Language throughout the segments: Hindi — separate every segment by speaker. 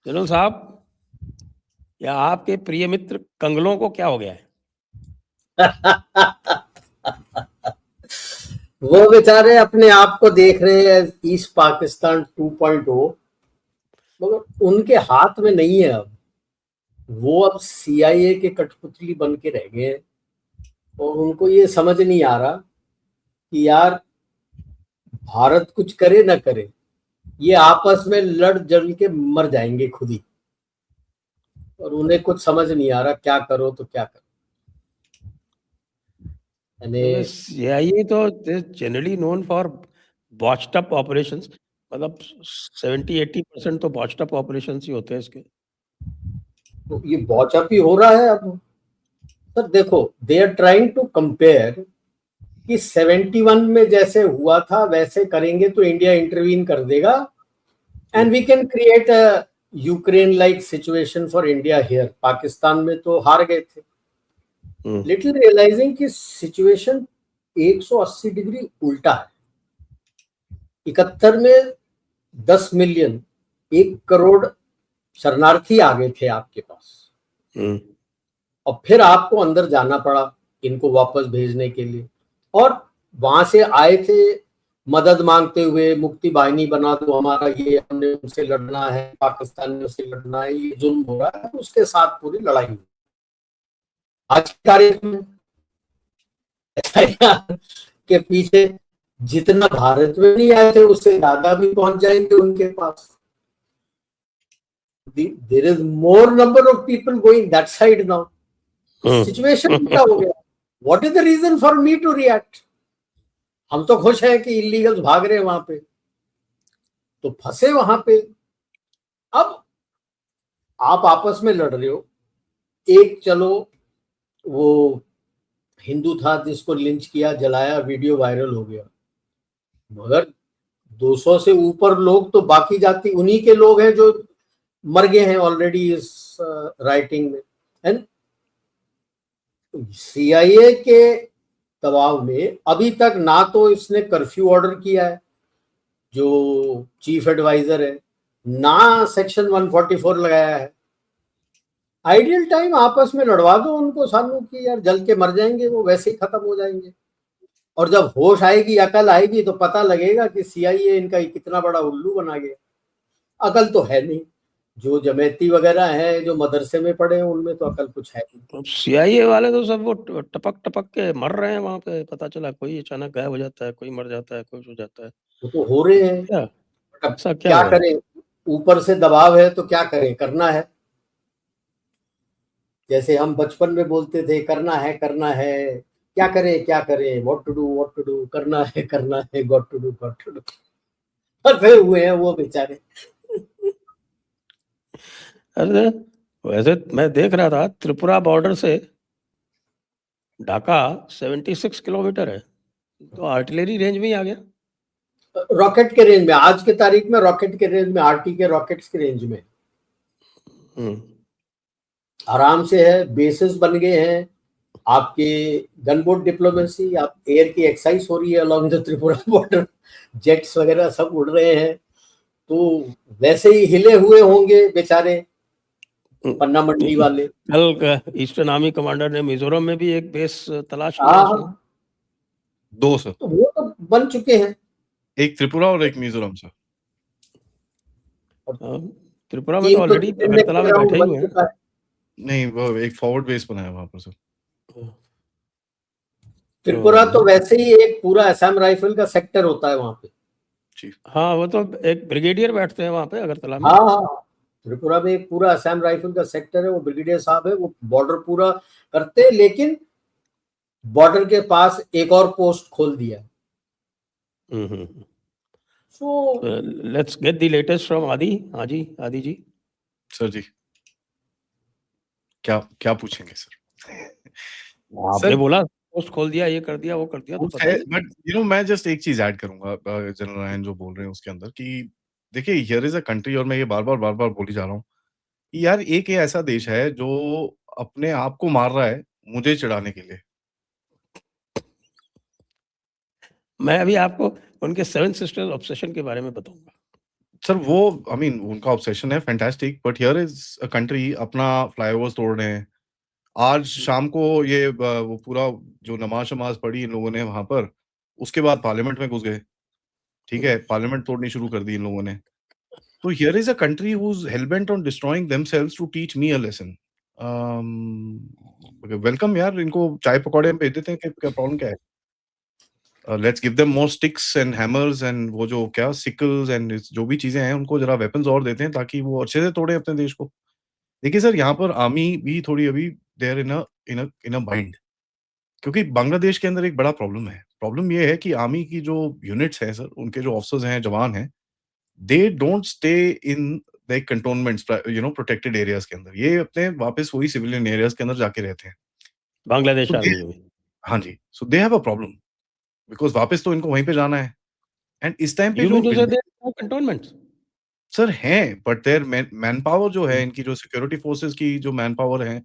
Speaker 1: जनरल साहब, या आपके प्रिय मित्र कंगलों को क्या हो गया है?
Speaker 2: वो बेचारे अपने आप को देख रहे हैं ईस्ट पाकिस्तान 2.0, मगर उनके हाथ में नहीं है। अब वो अब CIA के कठपुतली बन के रह गए हैं और उनको ये समझ नहीं आ रहा कि यार भारत कुछ करे ना करे, ये आपस में लड़ जल के मर जाएंगे खुद ही, और उन्हें कुछ समझ नहीं आ रहा क्या करो तो क्या करो।
Speaker 1: CIA तो generally known for botched up operations, मतलब 70-80% तो बॉच्ड अप ऑपरेशंस ही होते हैं इसके।
Speaker 2: तो ये बॉचअप ही हो रहा है अब। सर देखो, they are trying to compare कि 71 में जैसे हुआ था वैसे करेंगे तो इंडिया इंटरवीन कर देगा and we can create a Ukraine like situation for India here. Pakistan में तो हार गए थे, लिटिल रियलाइजिंग कि सिचुएशन 180 डिग्री उल्टा है। 71 में 10 मिलियन, 1 करोड़ शरणार्थी आ गए थे आपके पास, और फिर आपको अंदर जाना पड़ा इनको वापस भेजने के लिए, और वहां से आए थे मदद मांगते हुए, मुक्ति वाहिनी बना दो हमारा, ये हमने उनसे लड़ना है, पाकिस्तान में उससे लड़ना है, ये जुल्म हो रहा है, उसके साथ पूरी लड़ाई हुई। आज की तारीख में के पीछे जितना भारत में नहीं आए थे उससे ज्यादा भी पहुंच जाएंगे उनके पास। There is more number of people going that side now. Situation क्या हो गया? What is the reason for me to react? हम तो खुश हैं कि इलीगल्स भाग रहे हैं वहां पे, तो फंसे वहां पे। अब आप आपस में लड़ रहे हो, एक चलो वो हिंदू था जिसको लिंच किया, जलाया, वीडियो वायरल हो गया, मगर 200 से ऊपर लोग तो बाकी जाति उन्हीं के लोग हैं जो मर गए हैं ऑलरेडी इस राइटिंग में। एंड CIA के दबाव में अभी तक ना तो इसने कर्फ्यू ऑर्डर किया है जो चीफ एडवाइजर है, ना सेक्शन 144 लगाया है। आइडियल टाइम आपस में लड़वा दो उनको, सानू की यार जल के मर जाएंगे वो, वैसे ही खत्म हो जाएंगे। और जब होश आएगी, अकल आएगी, तो पता लगेगा कि CIA इनका कितना बड़ा उल्लू बना गया। अकल तो है नहीं, जो जमैती वगैरह है, जो मदरसे में पढ़े हैं, उनमें तो अकल कुछ है नहीं।
Speaker 1: CIA वाले तो सब वो टपक टपक के मर रहे हैं वहां पे। पता चला कोई अचानक गायब हो जाता है, कोई मर जाता है, कोई हो जाता है।
Speaker 2: वो तो हो रहे हैं।
Speaker 1: क्या ऐसा
Speaker 2: क्या
Speaker 1: हो रहा है?
Speaker 2: करें, ऊपर से दबाव है तो क्या करें, करना है। जैसे हम बचपन में बोलते थे करना है करना है, क्या करें क्या करें, व्हाट टू डू, करना है, गॉट टू डू। फंसे हुए हैं वो बेचारे।
Speaker 1: अरे वैसे मैं देख रहा था, त्रिपुरा बॉर्डर से ढाका 76 किलोमीटर है, तो आर्टिलरी रेंज में ही आ गया।
Speaker 2: रॉकेट के रेंज में, आज के तारीख में रॉकेट के रेंज में, RT के रॉकेट्स के रेंज में आराम से है। बेसिस बन गए हैं आपके, गनबोट डिप्लोमेसी, आप एयर की एक्सरसाइज हो रही है along the Tripura border, jets वगैरह सब उड़ रहे हैं। तो वैसे ही हिले हुए होंगे बेचारे पन्ना मंडी वाले।
Speaker 1: कल ईस्टर्न आर्मी कमांडर ने मिजोरम में भी एक बेस तलाश लिया।
Speaker 2: हाँ,
Speaker 3: 2 सर,
Speaker 2: तो वो तो बन चुके हैं,
Speaker 3: एक त्रिपुरा और एक मिजोरम सर।
Speaker 1: त्रिपुरा में तो ऑलरेडी अगरतला में बैठे हुए हैं।
Speaker 3: नहीं, वो एक फॉरवर्ड बेस बनाया वहां पर सर।
Speaker 2: त्रिपुरा तो वैसे ही एक पूरा असम राइफल का सेक्टर होता है वहां पे।
Speaker 1: हाँ, वो तो एक ब्रिगेडियर बैठते हैं वहां पे अगरतला में।
Speaker 2: हाँ, त्रिपुरा में एक पूरा असम राइफल का सेक्टर है, वो ब्रिगेडियर साहब है, वो बॉर्डर पूरा करते हैं, लेकिन बॉर्डर के पास एक और पोस्ट खोल दिया है।
Speaker 1: So let's get the latest from आदि जी।
Speaker 3: सर जी, क्या पूछेंगे सर?
Speaker 1: आपने बोला पोस्ट खोल दिया, ये कर दिया, वो कर दिया, तो बताइए।
Speaker 3: बट मैं जस्ट एक चीज ऐड करूंगा जनरल नारायण जो बोल रहे हैं उसके अंदर, कि देखिए हियर इज अ कंट्री, और मैं ये बार बार बोली जा रहा हूँ कि यार एक ये ऐसा देश है जो अपने आप को मार रहा है मुझे चिढ़ाने के लिए।
Speaker 1: मैं अभी आपको उनके 7 सिस्टर्स ऑब्सेशन के बारे में बताऊंगा।
Speaker 3: सर वो आई मीन उनका ऑब्सेशन है fantastic, but here is a country अपना फ्लाईओवर्स तोड़ रहे हैं। आज शाम को ये वो पूरा जो नमाज पढ़ी इन लोगों ने वहां पर, उसके बाद पार्लियामेंट में घुस गए। ठीक है, पार्लियामेंट तोड़नी शुरू कर दी इन लोगों ने। तो here is a country who is hell bent on destroying themselves to teach me a lesson. Welcome यार, इनको चाय पकौड़े हम भेज देते हैं, क्या प्रॉब्लम क्या है? Let's give them more sticks and hammers and वो जो क्या सिकल्स एंड जो भी चीजें हैं उनको जरा वेपन्स और देते हैं ताकि वो अच्छे से तोड़े अपने देश को। देखिए सर, यहाँ पर आर्मी भी थोड़ी अभी they are in a bind, क्योंकि बांग्लादेश के अंदर एक बड़ा प्रॉब्लम है। प्रॉब्लम ये है कि आर्मी की जो यूनिट्स हैं सर, उनके जो ऑफिसर्स हैं, जवान हैं, they don't stay in the cantonments, protected areas के अंदर। ये अपने वापस वही सिविलियन एरियाज के अंदर जाके रहते हैं।
Speaker 1: बांग्लादेश
Speaker 3: तो दे
Speaker 1: आर्मी में।
Speaker 3: हाँ जी, so they have a problem because वापस तो इनको वहीं पे जाना है। एंड इस टाइम पे
Speaker 1: यू
Speaker 3: जो
Speaker 1: मीन टू से
Speaker 3: विल
Speaker 1: दे कंटोनमेंट्स?
Speaker 3: सर हैं, बट देयर मैन पावर जो है,
Speaker 1: हम्म।
Speaker 3: इनकी जो सिक्योरिटी फोर्सेस की जो मैन पावर है,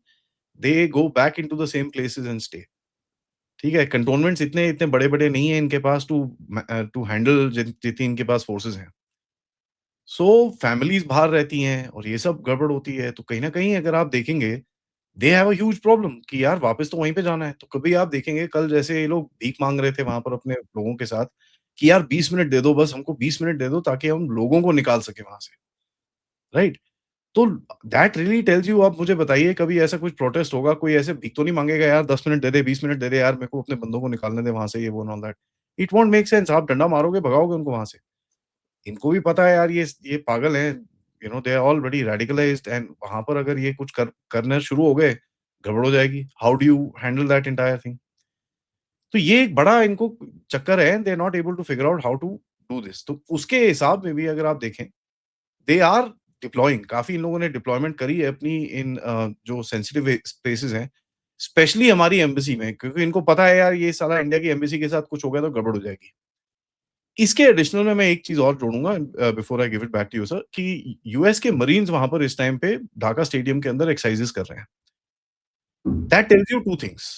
Speaker 3: they go back into the same places and stay. ठीक है, कैंटोनमेंट्स इतने इतने बड़े-बड़े नहीं है इनके पास टू हैंडल जितनी इनके पास फोर्सेस हैं। सो फैमिलीज़ बाहर रहती हैं और ये सब गड़बड़ होती है, तो कहीं न कहीं अगर आप देखेंगे, दे हैव अ ह्यूज प्रॉब्लम कि यार वापस तो वहीं पे जाना है। तो कभी आप देखेंगे कल जैसे ये लोग भीख माँग रहे थे वहाँ पर अपने लोगों के साथ कि यार 20 मिनट दे दो बस, हमको 20 मिनट दे दो ताकि हम लोगों को निकाल सकें वहाँ से, राइट? तो दैट रियली टेल्स यू, आप मुझे बताइए कभी ऐसा कुछ प्रोटेस्ट होगा, कोई ऐसे भीख तो नहीं माँगेगा यार 10 मिनट दे दे, 20 मिनट दे दे यार, मेरे को अपने बंदों को निकालने दे वहाँ से, ये वो and all that. It won't make sense, आप डंडा मारोगे, भगाओगे उनको वहाँ से। इनको भी पता है यार ये पागल हैं, they are already radicalised and वहाँ पर अगर ये कुछ करना शुरू हो गए, गड़बड़ हो जाएगी। How do you handle that entire thing? तो ये एक बड़ा इनको चक्कर है, they are not able to figure out how to do this. तो उसके हिसाब में भी अगर आप देखें, दे आर डिप्लॉइंग, काफ़ी इन लोगों ने डिप्लॉयमेंट करी है अपनी इन जो सेंसिटिव स्पेसेस हैं, स्पेशली हमारी एम्बेसी में, क्योंकि इनको पता है यार ये साला इंडिया की एम्बेसी के साथ कुछ हो गया तो गड़बड़ हो जाएगी। इसके एडिशनल में मैं एक चीज़ और जोड़ूँगा before I give it back to you sir, कि यूएस के मरीन्स वहाँ पर इस टाइम पे ढाका स्टेडियम के अंदर एक्सरसाइज़ेज़ कर रहे हैं। That tells you 2 things.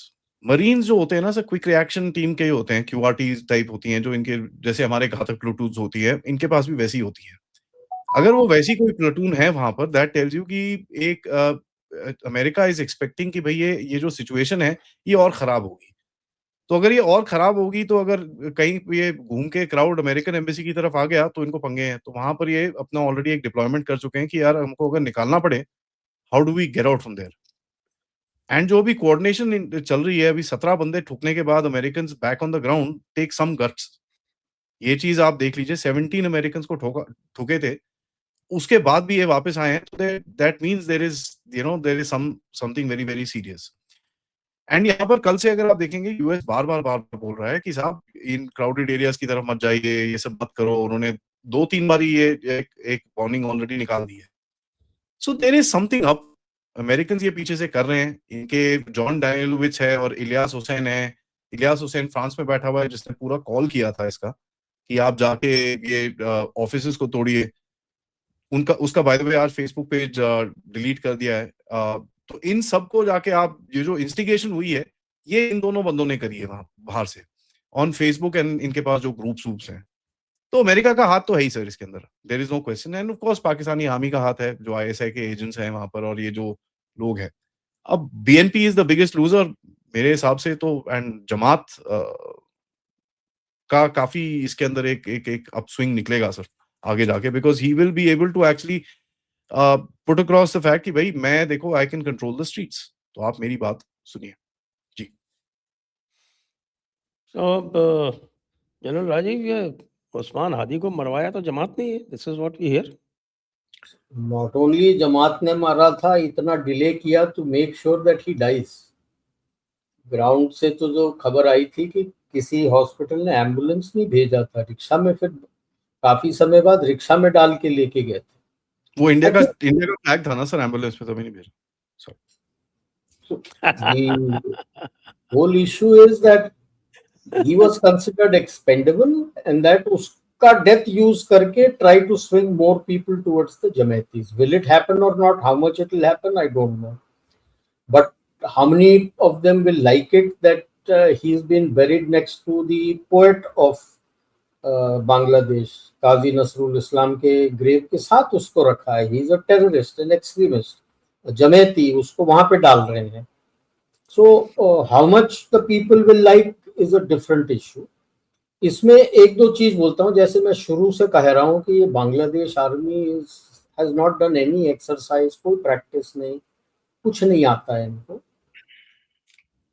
Speaker 3: Marines जो होते हैं ना सर, क्विक रिएक्शन टीम के ही होते हैं, क्यूआरटीज़ टाइप होती हैं, जो इनके जैसे हमारे घातक प्लूटून्स होती है, इनके पास भी वैसी होती हैं। अगर वो वैसी कोई प्लाटून है वहाँ पर, दैट टेल्स यू कि एक अमेरिका इज़ एक्सपेक्टिंग कि भई ये जो सिचुएशन है, ये और खराब होगी। तो अगर ये और खराब होगी, तो अगर कहीं ये घूम के क्राउड अमेरिकन एम्बेसी की तरफ आ गया, तो इनको पंगे हैं। तो वहाँ पर ये अपना ऑलरेडी एक डिप्लॉयमेंट कर चुके हैं कि यार हमको अगर निकालना पड़े, how do we get out from there? And जो अभी कोऑर्डिनेशन चल रही है, अभी 17 बंदे ठुकने के बाद Americans back on the ground take some guts. ये चीज़ आप देख लीजिए, 17 अमेरिकन्स को ठुके थे, उसके बाद भी ये वापस आए हैं, तो that means there is something very, very serious. And यहाँ पर कल से अगर आप देखेंगे, यूएस बार-बार बोल रहा है कि साहब इन क्राउडेड एरियाज़ की तरफ मत जाइए, ये सब मत करो। उन्होंने 2-3 बार ये एक एक वार्निंग ऑलरेडी निकाल दी है। So there is something up. Americans ये पीछे से कर रहे हैं। इनके जॉन डैनियलोविच है और इलियास हुसैन है। इलियास हुसैन फ्रांस में बैठा हुआ है, जिसने पूरा कॉल किया था इसका कि आप जाके ये ऑफिसेज़ को तोड़िए। उनका उसका बाय द वे आज फेसबुक पेज डिलीट कर दिया है। तो इन सबको जाके आप, ये जो इंस्टिगेशन हुई है, ये इन दोनों बंदों ने करी है वहाँ बाहर से, ऑन फेसबुक एंड इनके पास जो ग्रुप्स हैं। तो अमेरिका का हाथ तो है ही सर इसके अंदर, there is no question. And of course Pakistani army का हाथ है, जो आईएसआई के एजेंट्स हैं वहाँ पर और ये जो लोग हैं। अब BNP is the biggest loser मेरे हिसाब से तो, एंड जमात का काफ़ी इसके अंदर एक अपस्विंग निकलेगा सर आगे जाके, because he will be able to actually put across the fact कि भाई मैं देखो I can control the streets. तो आप मेरी बात सुनिए। जी।
Speaker 1: So, जनरल राजीव, ये उस्मान हादी को मरवाया तो जमात नहीं है, this is what we hear.
Speaker 2: Not only Jamaat ने मारा था, इतना डिले किया to make sure that he dies. Ground से तो जो खबर आई थी कि किसी हॉस्पिटल ने एम्बुलेंस नहीं भेजा था, रिक्शा में, फिर काफी समय बाद रिक्शा में डाल के लेके गए थे।
Speaker 3: वो इंडिया का
Speaker 2: अच्छा,
Speaker 3: फ्लैग था ना सर, एम्बुलेंस पे तभी नहीं भेजा।
Speaker 2: the whole issue is that he was considered expendable and that उसका death use करके try to swing more people towards the Jamaitis. Will it happen or not? How much it will happen, I don't know. But how many of them will like it that he's been buried next to the poet of Bangladesh, काजी नसरुल इस्लाम के ग्रेव के साथ उसको रखा है। He is a terrorist and extremist. जमेती उसको वहां पे डाल रहे हैं। So how much the people will like is a different issue. इसमें एक दो चीज बोलता हूँ, जैसे मैं शुरू से कह रहा हूँ कि ये Bangladesh army has not done any exercise, कोई प्रैक्टिस नहीं, कुछ नहीं आता है इनको।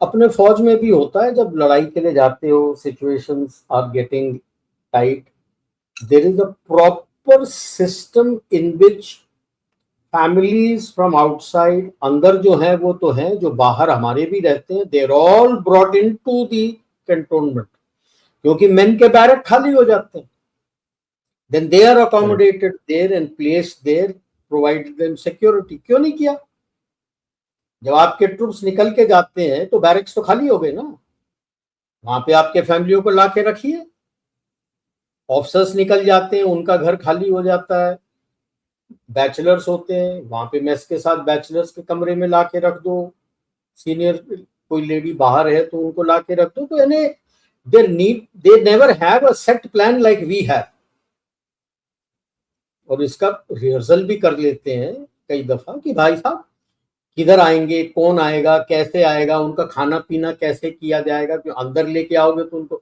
Speaker 2: अपने फौज में भी होता है, जब लड़ाई के लिए जाते हो, situations are getting tight, there is a proper system in which families from outside, अंदर जो है वो तो है, जो बाहर हमारे भी रहते हैं, there all brought in to the cantonment, क्योंकि मेन के बैरक खाली हो जाते हैं। Then they are accommodated there and placed there, provide them security. क्यों नहीं किया? जब आपके ट्रूप्स निकल के जाते हैं तो बैरक्स तो खाली हो गए ना, वहां पे आपके फैमिलियों को ला के रखिए। ऑफिसर्स निकल जाते हैं, उनका घर खाली हो जाता है, बैचलर्स होते हैं, वहां पे मेस के साथ बैचलर्स के कमरे में ला के रख दो। सीनियर कोई लेडी बाहर है तो उनको ला के रख दो। तो यानी they never have a set plan like we have. और इसका रिहर्सल भी कर लेते हैं कई दफा कि भाई साहब किधर आएंगे, कौन आएगा, कैसे आएगा, उनका खाना पीना कैसे किया जाएगा, क्यों अंदर लेके आओगे तो उनको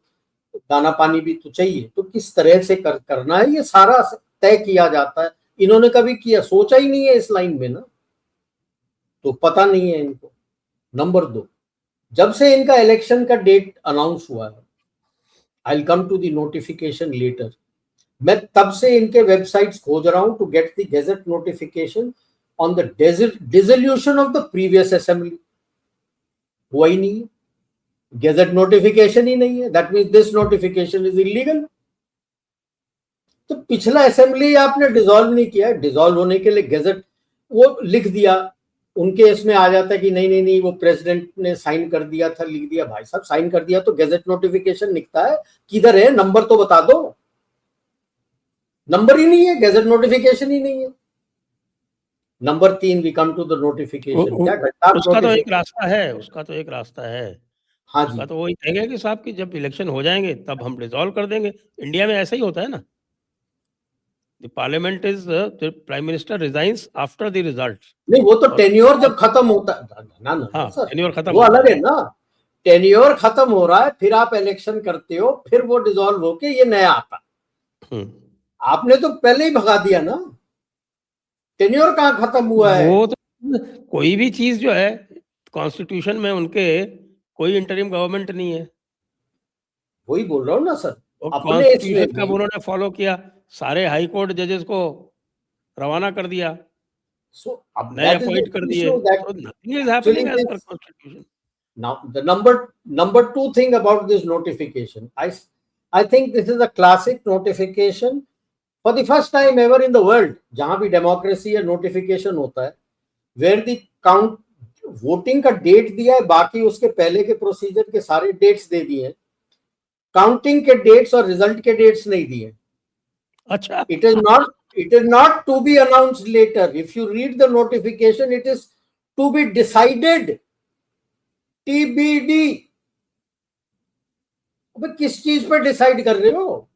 Speaker 2: दाना पानी भी तो चाहिए, तो किस तरह से करना है, ये सारा तय किया जाता है। इन्होंने कभी किया, सोचा ही नहीं है इस लाइन में ना, तो पता नहीं है इनको। नंबर 2, जब से इनका इलेक्शन का डेट अनाउंस हुआ है, I will come to the notification letter, मैं तब से इनके वेबसाइट्स खोज रहा हूं to get the gazette notification on the dissolution of the previous assembly. हुआ ही नहीं है, गेजेट नोटिफिकेशन ही नहीं है। That means this notification is illegal. तो पिछला असेंबली आपने डिसॉल्व नहीं किया, डिसॉल्व होने के लिए गेजेट वो लिख दिया, उनके इसमें आ जाता है कि नहीं नहीं नहीं वो प्रेसिडेंट ने साइन कर दिया था, लिख दिया। भाई साहब साइन कर दिया तो गेजेट नोटिफिकेशन लिखता है, किधर है, नंबर तो बता दो। नंबर ही नहीं है, गेजेट नोटिफिकेशन ही नहीं है। Number 3, we come to the notification. क्या घटना,
Speaker 1: उसका तो एक रास्ता है, उसका तो एक रास्ता है।
Speaker 2: हाँ
Speaker 1: उसका
Speaker 2: जी,
Speaker 1: तो वही कहेंगे कि साहब कि जब इलेक्शन हो जाएंगे तब हम रिजॉल्व कर देंगे। इंडिया में ऐसा ही होता है ना, the parliament is the prime minister resigns after the result.
Speaker 2: नहीं वो तो टेन्योर जब खत्म होता है ना ना
Speaker 1: हाँ,
Speaker 2: सर,
Speaker 1: टेन्योर खत्म
Speaker 2: वो
Speaker 1: होता
Speaker 2: अलग है ना। टेन्योर खत्म हो रहा है, फिर आप इलेक्शन करते हो, फिर वो डिसॉल्व होके ये नया आता। आपने तो पहले ही भगा दिया ना, टेन्योर कहाँ खत्म हुआ है?
Speaker 1: वो तो कोई भी चीज जो है कॉन्स्टिट्यूशन में उनके कोई इंटरिम गवर्नमेंट नहीं है।
Speaker 2: वही बोल रहा हूँ ना सर, अपने
Speaker 1: कॉन्स्टिट्यूशन
Speaker 2: इसमें
Speaker 1: कब
Speaker 2: भी
Speaker 1: उन्होंने फॉलो किया, सारे हाई कोर्ट जजेस को रवाना कर दिया,
Speaker 2: अब
Speaker 1: नए
Speaker 2: that is the
Speaker 1: अपॉइंट कर दिए,
Speaker 2: issue that
Speaker 1: so nothing is
Speaker 2: actually
Speaker 1: happening as per
Speaker 2: this
Speaker 1: constitution.
Speaker 2: now the number 2 thing about this notification, I think this is a classic notification for the first time ever in the world, जहां भी डेमोक्रेसी या नोटिफिकेशन होता है, वेयर द काउंट वोटिंग का डेट दिया है, बाकी उसके पहले के प्रोसीजर के सारे डेट्स दे दिए हैं, काउंटिंग के डेट्स और रिजल्ट के डेट्स नहीं दिए।
Speaker 1: अच्छा,
Speaker 2: It is not to be announced later. If you read the notification, it is to be decided, TBD। अबे किस चीज पर डिसाइड कर रहे हो?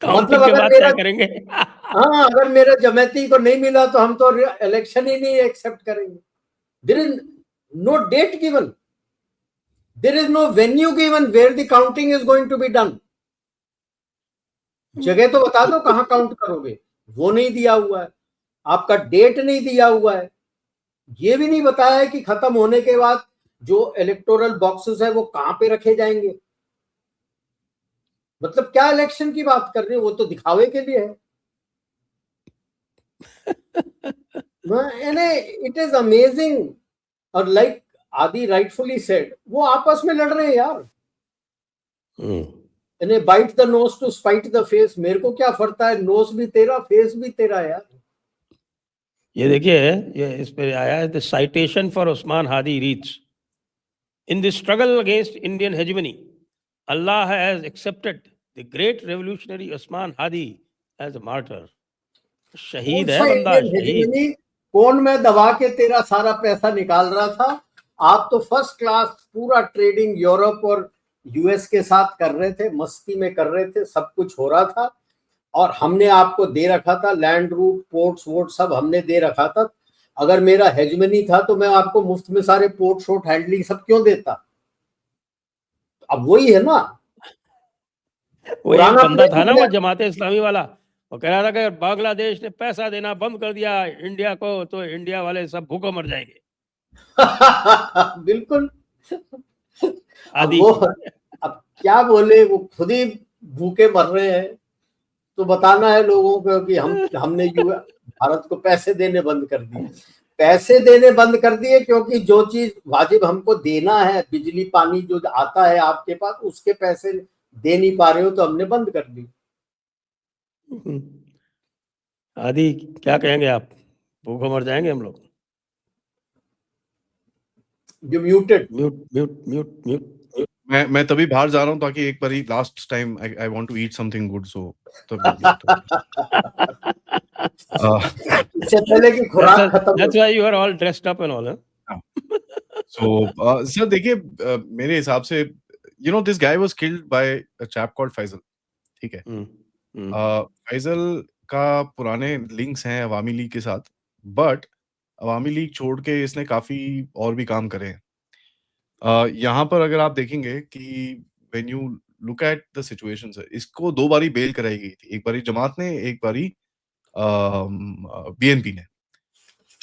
Speaker 1: काउंटिंग के
Speaker 2: अगर
Speaker 1: बाद
Speaker 2: मेरा
Speaker 1: क्या करेंगे?
Speaker 2: हाँ, अगर मेरे जमाती को नहीं मिला तो हम तो इलेक्शन ही नहीं एक्सेप्ट करेंगे। There is no date given, there is no venue given where the counting is going to be done. जगह तो बता दो कहां काउंट करोगे, वो नहीं दिया हुआ है। आपका डेट नहीं दिया हुआ है, ये भी नहीं बताया है कि खत्म होने के बाद जो इलेक्टोरल बॉक्सेस है वो कहां पे रखे जाएंगे। मतलब क्या इलेक्शन की बात कर रहे हो, वो तो दिखावे के लिए है। It is amazing. और लाइक आदि राइटफुली सेड, वो आपस में लड़ रहे हैं यार। Bite the nose to spite the face. मेरे को क्या फरता है, नोज भी तेरा फेस भी तेरा यार।
Speaker 1: ये देखिए, ये इस पे आया है, the citation for Usman Hadi reads, in the struggle against Indian hegemony Allah has accepted the great revolutionary Usman Hadi as a martyr. शहीद है बंदा, शहीद।
Speaker 2: कौन मैं दबा के तेरा सारा पैसा निकाल रहा था। आप तो फर्स्ट क्लास पूरा ट्रेडिंग यूरोप और यूएस के साथ कर रहे थे, मस्ती में कर रहे थे, सब कुछ हो रहा था और हमने आपको दे रखा था लैंड रूट, पोर्ट्स वोट सब हमने दे रखा था। अगर मेरा हेजमनी था तो मैं आपको मुफ्त में सारे पोर्ट शोट हैंडलिंग सब क्यों देता? अब वही है ना,
Speaker 1: वो एक
Speaker 2: पुराना
Speaker 1: बंदा था ना, वो
Speaker 2: प्लेन।
Speaker 1: जमात इस्लामी वाला, वो कह रहा था कि अगर बांग्लादेश ने पैसा देना बंद कर दिया इंडिया को तो इंडिया वाले सब भूखे मर जाएंगे।
Speaker 2: बिल्कुल। अब
Speaker 1: आदि।
Speaker 2: वो, अब क्या बोले, वो खुद ही भूखे मर रहे हैं, तो बताना है लोगों को कि हमने भारत को पैसे देने बंद कर दिए। पैसे देने बंद कर दिए क्योंकि जो चीज वाजिब हमको देना है, बिजली पानी जो आता है आपके पास, उसके पैसे दे नहीं पा रहे हो तो हमने बंद कर दी।
Speaker 1: आदि, क्या कहेंगे आप? भूखे मर जाएंगे हम लोग।
Speaker 2: जो muted.
Speaker 1: Mute mute mute mute.
Speaker 3: मैं तभी बाहर जा रहा हूँ ताकि एक बार last time I want to eat something good, so तभी
Speaker 2: इससे पहले कि खुराक खत्म
Speaker 1: That's why you are all dressed up and all, huh?
Speaker 3: So sir देखिए, मेरे हिसाब से this guy was killed by a chap called Faisal, ठीक है। फैजल का पुराने लिंक्स हैं अवामी लीग के साथ, बट अवामी लीग छोड़ के इसने काफी और भी काम करे हैं। यहाँ पर अगर आप देखेंगे कि when you look at the situation sir, इसको 2 बारी बेल कराई गई थी। एक बारी जमात ने, एक बारी बीएनपी ने,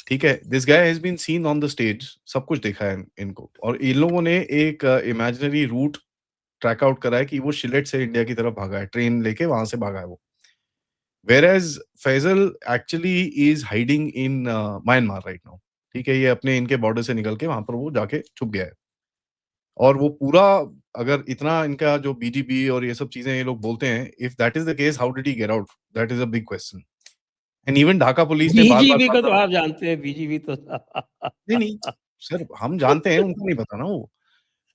Speaker 3: ठीक है। This guy has been seen on the stage, सब कुछ देखा है इनको, और इन लोगों ने एक इमेजिनरी रूट ट्रैक आउट करा है कि वो शिलेट से इंडिया की तरफ भागा है, ट्रेन लेके वहाँ से भागा है वो। Whereas Faisal actually is hiding in Myanmar right now, ठीक है। ये अपने इनके बॉर्डर से निकल के वहाँ पर वो जाके छुप गया है। और वो पूरा, अगर इतना इनका जो बीजीबी और ये सब चीजें ये लोग बोलते हैं, if that is the case, how did he get out? That is a big question. And even Dhaka police ने बार-बार
Speaker 1: बीजीबी को तो आप जानते हैं, बीजीबी तो
Speaker 3: नहीं, नहीं, सर हम जानते हैं, उनको नहीं पता ना वो।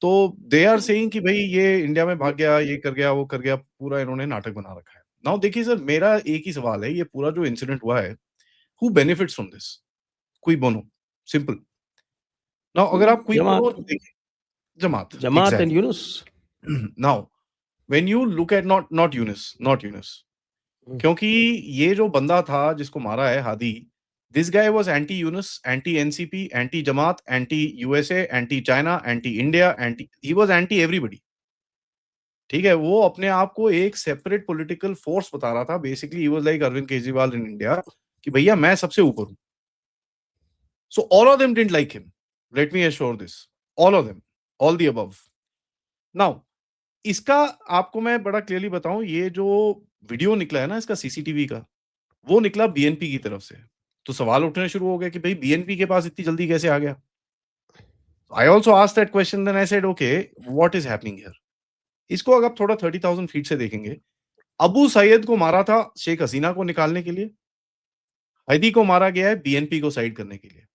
Speaker 3: तो दे आर सेइंग कि भई ये इंडिया में भाग गया, ये कर गया, वो कर गया, पूरा इन्होंने नाटक बना रखा है। नाउ देखिए सर, मेरा एक ही सवाल है, ये पूरा जो इंसिडेंट हुआ है, हू बेनिफिट्स फ्रॉम दिस? क्वी बोनो, सिंपल। नाउ अगर आप क्वी बोनो
Speaker 1: जमात
Speaker 3: देखिए, Jamaat,
Speaker 1: Jamaat and
Speaker 3: exactly.
Speaker 1: Yunus.
Speaker 3: Now when you look at not Yunus, क्योंकि ये जो बंदा था जिसको मारा है Hadi, this guy was anti Yunus, anti NCP, anti Jamaat, anti USA, anti China, anti India, anti, he was anti everybody, ठीक है। वो अपने आप को एक सेपरेट पॉलिटिकल फोर्स बता रहा था। Basically he was like Arvind Kejriwal in India, कि भैया मैं सबसे ऊपर हूं। So all of them didn't like him, let me assure this, all of them, all the above. Now इसका आपको मैं बड़ा क्लियरली बताऊं, ये जो वीडियो निकला है ना इसका सीसीटीवी का, वो निकला बीएनपी की तरफ से। तो सवाल उठने शुरू हो गए कि भाई बीएनपी के पास इतनी जल्दी कैसे आ गया? I also asked that question, then I said okay, what is happening here? इसको अगर आप थोड़ा 30,000 फीट से देखेंगे, अबू सैयद को मारा था शेख हसीना को निकालने के लिए, हैदी को मारा गया है बीएनपी को साइड करने के लिए।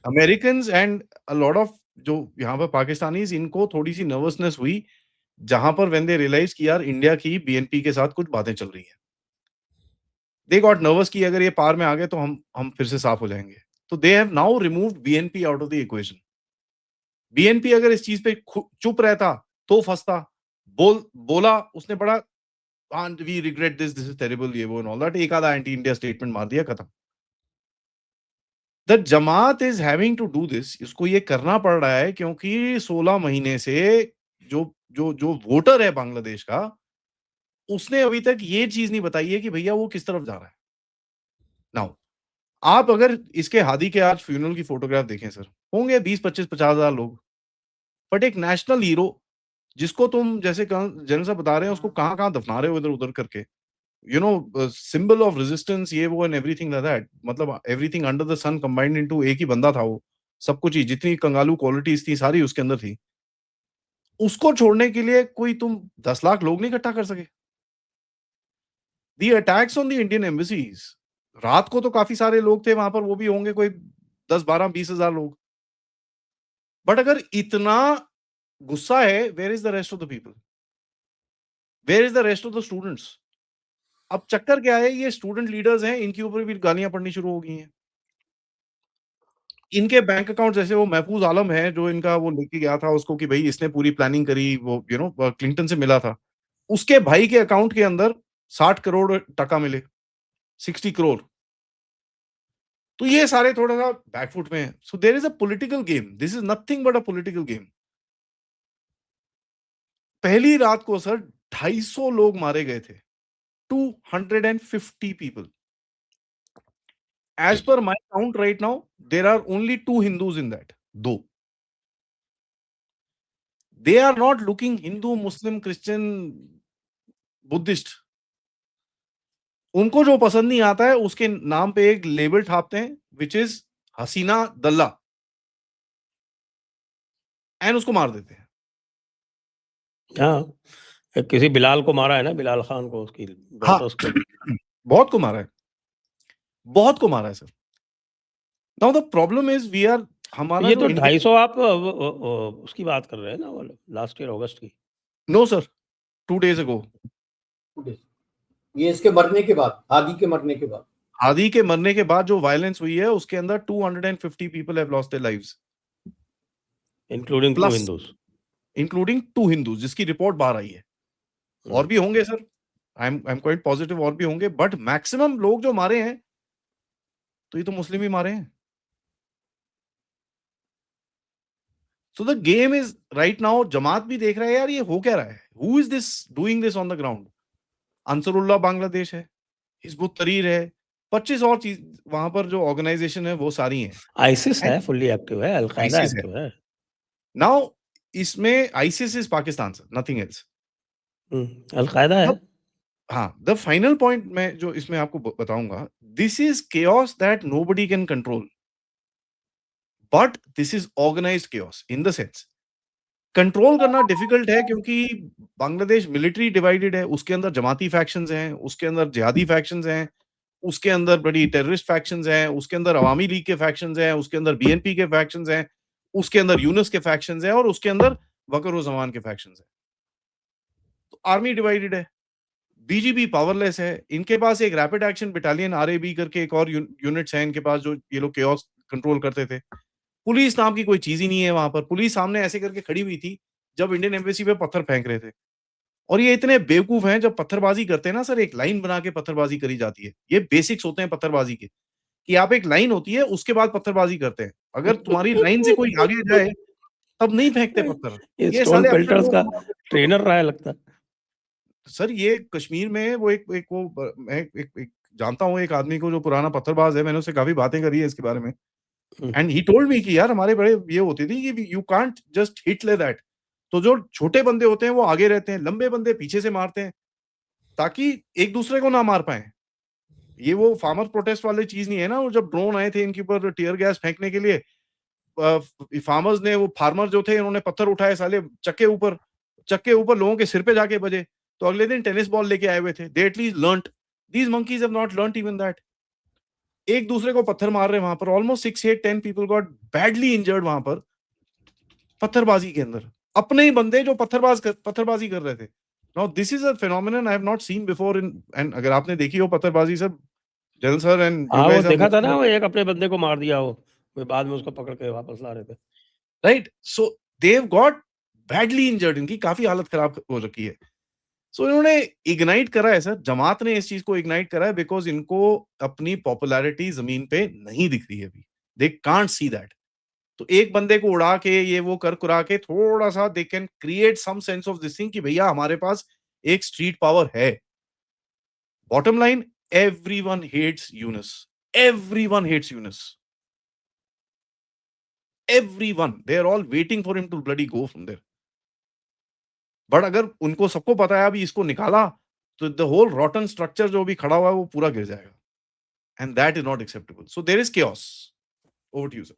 Speaker 3: American and a lot of जो यहाँ पर पाकिस्तानीज, इनको थोड़ी सी नर्वसनेस हुई जहां पर व्हेन दे रियलाइज कि यार इंडिया की बीएनपी के साथ कुछ बातें चल रही हैं। दे गॉट नर्वस कि अगर ये पार में आ गए तो हम फिर से साफ हो जाएंगे। तो they have now removed BNP out of the equation. BNP अगर इस चीज पे चुप रहता तो फंसता, बोला उसने बड़ा, we regret this is terrible, ये वो एंड ऑल दैट, एक आधा एंटी इंडिया स्टेटमेंट मार दिया, खत्म। The Jamaat is having to do this, इसको ये करना पड़ रहा है क्योंकि 16 महीने से जो जो जो वोटर है बांग्लादेश का, उसने अभी तक ये चीज नहीं बताई है कि भैया वो किस तरफ जा रहा है। नाउ आप अगर इसके हादी के आज फ्यूनरल की फोटोग्राफ देखें सर, होंगे 20-25-50,000 लोग, बट एक नेशनल हीरो जिसको तुम जैसे जनरल साहब बता रहे हैं, उसको कहाँ कहाँ दफना रहे हो इधर उधर करके, सिंबल ऑफ रेजिस्टेंस, ये वो एंड एवरीथिंग लाइक दैट, मतलब everything under the sun combined into एक ही बंदा था वो, सब कुछ ही, जितनी कंगालू क्वालिटीज थी सारी उसके अंदर थी। उसको छोड़ने के लिए कोई तुम 10 लाख लोग नहीं इकट्ठा कर सके। The attacks on the Indian embassies, रात को तो काफी सारे लोग थे वहां पर, वो भी होंगे कोई 10-12-20,000 लोग, बट अगर इतना गुस्सा है, where is the rest of the people, where is the rest of the students? अब चक्कर क्या है, ये स्टूडेंट लीडर्स हैं, इनके ऊपर भी गालियां पड़नी शुरू हो गई हैं। इनके बैंक अकाउंट जैसे वो महफूज आलम है जो इनका वो लेके गया था उसको कि भाई इसने पूरी प्लानिंग करी, वो क्लिंटन से मिला था। उसके भाई के अकाउंट के अंदर 60 करोड़ टका मिले, 60 करोड़। तो ये सारे थोड़ा सा बैकफुट में है। So there is a political game, this is nothing but a political game. पहली रात को सर 250 लोग मारे गए थे, 250 people. As per my count right now, there are only 2 Hindus in that, though. They are not looking Hindu, Muslim, Christian, Buddhist. उनको जो पसंद नहीं आता है उसके नाम पे एक लेबल छापते हैं विच इज हसीना दल्ला एंड उसको मार देते हैं।
Speaker 1: हाँ, एक किसी बिलाल को मारा है ना, बिलाल खान को, उसकी
Speaker 3: हाँ,
Speaker 1: बहुत उसको
Speaker 3: बहुत को मारा है, बहुत को मारा है sir. Now the problem is we are हमारा
Speaker 1: ये
Speaker 3: जो
Speaker 1: तो
Speaker 3: इंडिया
Speaker 1: 250 आप उसकी बात कर रहे हैं ना, वो लास्ट ईयर अगस्त की।
Speaker 3: नो सर, 2 days ago,
Speaker 2: ये इसके मरने के बाद, हादी के मरने के बाद,
Speaker 3: हादी के मरने के बाद जो वायलेंस हुई है उसके अंदर 250 people have lost their lives,
Speaker 1: including 2
Speaker 3: Plus-
Speaker 1: Hindus.
Speaker 3: Including 2 Hindus जिसकी रिपोर्ट बाहर आई है। और भी होंगे sir, I am quite positive और भी होंगे, बट मैक्सिमम लोग जो मारे हैं तो ये तो मुस्लिम ही मारे हैं। So the game is right now, Jamaat भी देख रहा है यार ये हो क्या रहा है, who is this doing this on the ground. Ansarullah Bangladesh है, हिजबुत तहरीर है, 25 और चीज वहां पर जो ऑर्गेनाइजेशन है वो सारी हैं।
Speaker 1: आईसिस है, फुल्ली एक्टिव है, अल-कायदा
Speaker 3: ISIS है।
Speaker 1: एक्टिव है।
Speaker 3: नाउ इसमें ISIS is Pakistan sir, nothing else.
Speaker 1: Al Qaeda है।
Speaker 3: हाँ, द फाइनल पॉइंट मैं जो इसमें आपको बताऊंगा, this is chaos that nobody can control, but this is organised chaos in the sense control करना डिफिकल्ट है क्योंकि बांग्लादेश मिलिट्री डिवाइडेड है, उसके अंदर जमाती फैक्शंस हैं, उसके अंदर जिहादी फैक्शंस हैं, उसके अंदर बड़ी टेररिस्ट फैक्शंस हैं, उसके अंदर अवामी लीग के फैक्शंस हैं, उसके अंदर बीएनपी के फैक्शंस हैं, उसके अंदर यूनुस के फैक्शंस हैं और उसके अंदर वकर-उज़-ज़मान के फैक्शंस हैं। तो आर्मी डिवाइडेड है, बीजीबी पावरलेस है, इनके पास एक रैपिड एक्शन बटालियन आरएबी करके एक और यूनिट्स हैं इनके पास जो ये लोग केओस कंट्रोल करते थे। पुलिस नाम की कोई चीज ही नहीं है वहां पर, पुलिस सामने ऐसे करके खड़ी हुई थी जब इंडियन एम्बेसी पे पत्थर फेंक रहे थे। और ये इतने बेवकूफ हैं, जब पत्थरबाजी करते हैं ना सर, एक लाइन बना के पत्थरबाजी करी जाती है। ये बेसिक्स होते हैं पत्थरबाजी के कि आप एक लाइन होती है उसके बाद पत्थरबाजी करते हैं। अगर तुम्हारी लाइन से कोई आगे जाए तब नहीं फेंकते पत्थर।
Speaker 1: ये
Speaker 3: ये
Speaker 1: स्टोन
Speaker 3: साले अपने
Speaker 1: पेल्टर्स
Speaker 3: लोगों
Speaker 1: का
Speaker 3: को मारते हैं।
Speaker 1: ट्रेनर रहा है लगता है।
Speaker 3: सर ये कश्मीर में वो एक वो मैं एक जानता हूँ एक आदमी को जो पुराना पत्थरबाज है, मैंने उससे काफी बातें करी है इसके बारे में। एंड ही टोल्ड मी कि यार हमारे बड़े ये होती थी कि यू कांट जस्ट हिट ले दैट। तो जो छोटे बंदे होते हैं वो आगे रहते हैं, लंबे बंदे पीछे से मारते हैं ताकि एक दूसरे को ना मार पाए। ये वो फार्मर प्रोटेस्ट वाली चीज नहीं है ना, वो जब ड्रोन आए थे इनके ऊपर टीयर गैस फेंकने के लिए, फार्मर्स ने, वो फार्मर जो थे इन्होंने पत्थर उठाए साले चक्के ऊपर लोगों के सिर पे जाके बजे। तो अगले दिन टेनिस बॉल लेके आए हुए थे। They at least learned, these monkeys have not learned even that. एक दूसरे को पत्थर मार रहे वहां पर, almost 6, 8, 10 people got badly injured वहां पर पत्थरबाजी के अंदर। अपने ही बंदे जो पत्थरबाजी कर रहे थे। Now this is a phenomenon I have not seen before in, and अगर आपने देखी हो पत्थरबाजी sir, general sir and you
Speaker 1: हाँ, वो
Speaker 3: गाइस
Speaker 1: देखा था
Speaker 3: हैव,
Speaker 1: ना, वो एक अपने बंदे को मार दिया, वो बाद में उसको पकड़ के वापस ला रहे थे।
Speaker 3: Right. So they have got badly injured, इनकी काफी हालत खराब हो रखी है। सो इन्होंने इग्नाइट करा है सर, जमात ने इस चीज को इग्नाइट करा है बिकॉज इनको अपनी पॉपुलैरिटी जमीन पे नहीं दिख रही है अभी। They can't see that. तो एक बंदे को उड़ा के ये वो कर कुरा के थोड़ा सा they can create some sense of this thing कि भैया हमारे पास एक स्ट्रीट पावर है। Bottom line, everyone hates Yunus, everyone hates Yunus, everyone, they are all waiting for him to bloody go from there. But अगर उनको सबको पता है अभी इसको निकाला तो द होल रॉटन स्ट्रक्चर जो भी खड़ा हुआ है वो पूरा गिर जाएगा, and that is not acceptable. So there is chaos. Over to you, sir.